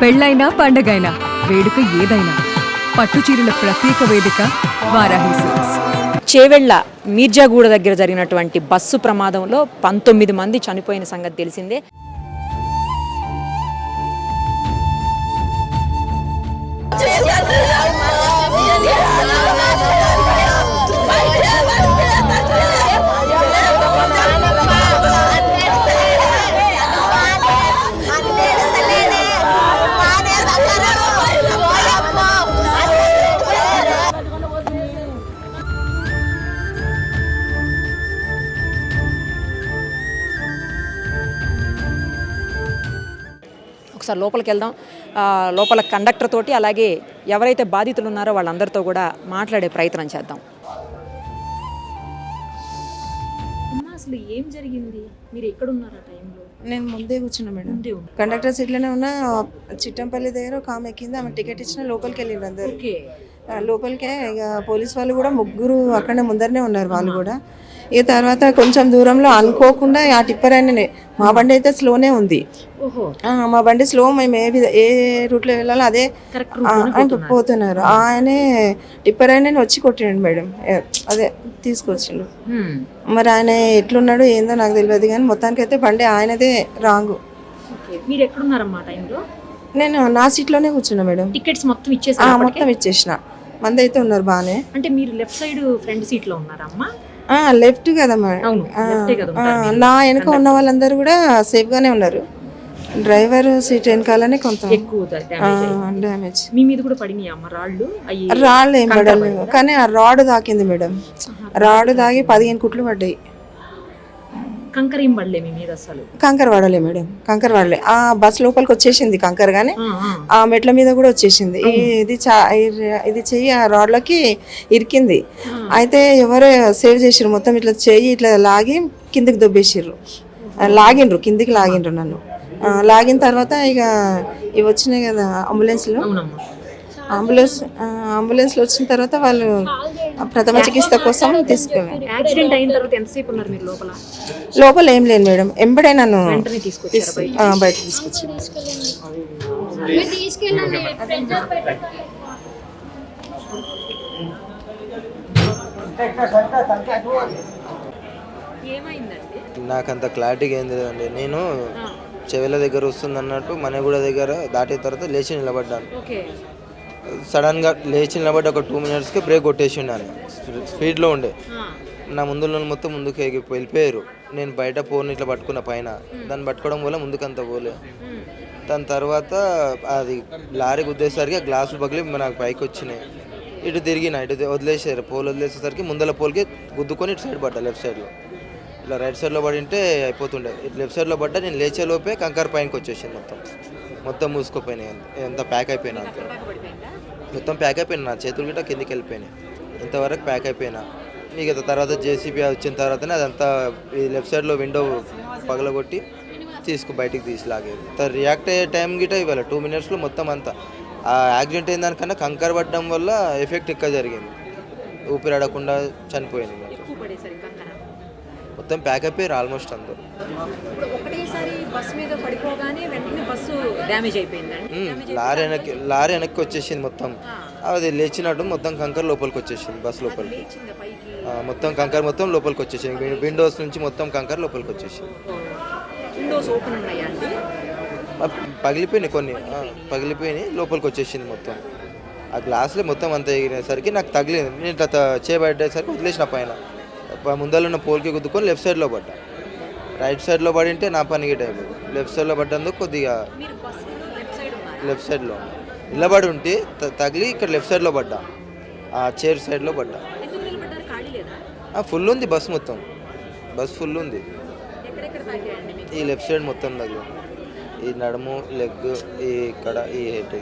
పెళ్ళైనా పండగైనా వేడుక ఏదైనా పట్టుచీరల ప్రత్యేక వేదిక వారాహి సిల్క్స్. చేవెళ్ల మీర్జాగూడ దగ్గర జరిగినటువంటి బస్సు ప్రమాదంలో 19 మంది చనిపోయిన సంగతి తెలిసిందే. ఒకసారి లోపలికి వెళ్దాం. లోపల కండక్టర్ తోటి అలాగే ఎవరైతే బాధితులు ఉన్నారో వాళ్ళందరితో కూడా మాట్లాడే ప్రయత్నం చేద్దాం. అసలు ఏం జరిగింది? మీరు ఎక్కడున్నారు ఆ టైంలో? నేను ముందే కూర్చున్నా మేడం. కండక్టర్ సీట్లోనే ఉన్న. చిట్టంపల్లి దగ్గర ఒక ఆమె ఎక్కింది. ఆమె టికెట్ ఇచ్చిన లోపలికి వెళ్ళిండ్రు అందరు. లోపలికే ఇక పోలీస్ వాళ్ళు కూడా ముగ్గురు అక్కడనే ముందరనే ఉన్నారు వాళ్ళు కూడా. ఇక తర్వాత కొంచెం దూరంలో అనుకోకుండా ఆ టిప్పర్ అయిననే మా బండి అయితే స్లోనే ఉంది. మా బండి స్లో, మేము ఏ రూట్లో వెళ్ళాలో అదే పోతున్నారు. ఆయనే టిప్పర్ అయిన వచ్చి కొట్టిండు మేడం. అదే తీసుకొచ్చిండు. మరి ఆయన ఎట్లున్నాడు ఏందో నాకు తెలియదు కానీ మొత్తానికి అయితే బండి ఆయనదే రాంగు. మీరు ఎక్కడున్నారమ్మా టైంలో? నేను నా సీట్లోనే కూర్చున్నా మేడం. టికెట్స్ మొత్తం ఇచ్చేసా? మొత్తం ఇచ్చేసిన. మంది అయితే ఉన్నారు బాగానే. అంటే మీరు లెఫ్ట్ సైడ్ ఫ్రంట్ సీట్లో ఉన్నారమ్మా? లెఫ్ట్ కదా మేడం. నా వెనక ఉన్న వాళ్ళందరూ కూడా సేఫ్ గానే ఉన్నారు. డ్రైవర్ సీట్ వెనకాలనే కొంత ఎక్కువ డ్యామేజ్. మీ మీద కూడా పడినాయి అమ్మ రాళ్ళు? రాళ్ళు ఏం పడలేదు కానీ ఆ రాడ్ తాకింది మేడం. రాడ్ తాగి 15 కుట్లు పడ్డాయి. కంకర ఏం పడలే మీ మీద? అసలు కంకర పడలే మేడం, కంకర పడలే. ఆ బస్ లోపలికి వచ్చేసింది కంకర గానీ ఆ మెట్ల మీద కూడా వచ్చేసింది. ఇది చెయ్యి ఆ రాడ్లకి ఇరికింది. అయితే ఎవరో సేవ్ చేసిర్రు. మొత్తం ఇట్లా చెయ్యి ఇట్లా లాగి కిందికి దొబ్బేసిర్రు. లాగిండ్రు, కిందికి లాగిండ్రు నన్ను. లాగిన తర్వాత ఇక ఇవి వచ్చినాయి కదా అంబులెన్స్లో. అంబులెన్స్లో వచ్చిన తర్వాత వాళ్ళు ప్రథమ చికిత్స కోసం తీసుకెళ్ళారు. యాక్సిడెంట్ అయిన తర్వాత ఎంతసేపు ఉన్నారు మీరు లోపల? లోపల ఏం లేదు మేడం, ఎంబడే నన్ను బయటకు తీసుకొచ్చి. నాకంత క్లారిటీగా ఏం లేదండి. నేను చెవెల దగ్గర వస్తుంది అన్నట్టు మనగూడ దగ్గర దాటిన తర్వాత లేచి నిలబడ్డాను. సడన్గా లేచి నిలబడ్డ ఒక 2 మినిట్స్కి బ్రేక్ కొట్టేసిండు. అని స్పీడ్లో ఉండే నా ముందులో మొత్తం ముందుకు వెళ్ళిపోయారు. నేను బయట ఫోన్ ఇట్లా పట్టుకున్న పైన, దాన్ని పట్టుకోవడం వల్ల ముందుకంత పోలే. దాని తర్వాత అది లారీ గుద్దేసరికి గ్లాసులు పగిలి నాకు పైకి వచ్చినాయి. ఇటు తిరిగిన, ఇటు వదిలేసారు. పోల్ వదిలేసేసరికి ముందల పోల్కి గుద్దుకొని ఇటు సైడ్ పడ్డా. లెఫ్ట్ సైడ్లో ఇలా రైట్ సైడ్లో పడింటే అయిపోతుండే. ఇటు లెఫ్ట్ సైడ్లో పడ్డా. నేను లేచేలోపే కంకర్ పైనకి వచ్చేసింది. మొత్తం మూసుకుపోయినాయి. ఎంత ప్యాక్ అయిపోయినా అంతే. మొత్తం ప్యాక్ అయిపోయినా. నా చేతులు గిట్ట కిందికి వెళ్ళిపోయినాయి. ఇంతవరకు ప్యాక్ అయిపోయినా. ఇక తర్వాత జేసీబీ వచ్చిన తర్వాతనే అదంతా ఈ లెఫ్ట్ సైడ్లో విండో పగలగొట్టి బయటికి తీసిలాగేది. రియాక్ట్ అయ్యే టైం గిట్ట ఇవ్వాలి 2 మినిట్స్లో మొత్తం అంతా. ఆ యాక్సిడెంట్ అయిన దానికన్నా కంకర్ పడడం వల్ల ఎఫెక్ట్ ఎక్కువ జరిగింది. ఊపిరాడకుండా చనిపోయింది. మొత్తం ప్యాక్ అయిపోయారు ఆల్మోస్ట్ అందరూ. లారీ వెనక్కి వచ్చేసింది మొత్తం. అది లేచినట్టు మొత్తం కంకర్ లోపలికి వచ్చేసింది. బస్ లోపలికి మొత్తం కంకర్ మొత్తం లోపలికి వచ్చేసింది. విండోస్ నుంచి మొత్తం కంకర్ లోపలికి వచ్చేసింది. పగిలిపోయినాయి, కొన్ని పగిలిపోయినాయి. లోపలికి వచ్చేసింది మొత్తం. ఆ గ్లాసులో మొత్తం అంతా ఎగిరేసరికి నాకు తగిలింది. నేను ఇట్లా చేయబడ్డేసరికి వదిలేసిన పైన ముందర ఉన్న పోల్కి గుద్దుకొని లెఫ్ట్ సైడ్లో పడ్డా. రైట్ సైడ్లో పడింటే నా పని గిట్ అయిపోయింది. లెఫ్ట్ సైడ్లో పడ్డందుకు కొద్దిగా లెఫ్ట్ సైడ్లో నిలబడి ఉంటే తగిలి ఇక్కడ లెఫ్ట్ సైడ్లో పడ్డా. ఆ చైర్ సైడ్లో పడ్డా. ఫుల్ ఉంది బస్ మొత్తం. బస్ ఫుల్ ఉంది. ఈ లెఫ్ట్ సైడ్ మొత్తం తగిలి, ఈ నడుము, లెగ్, ఈ ఇక్కడ, ఈ హెడ్.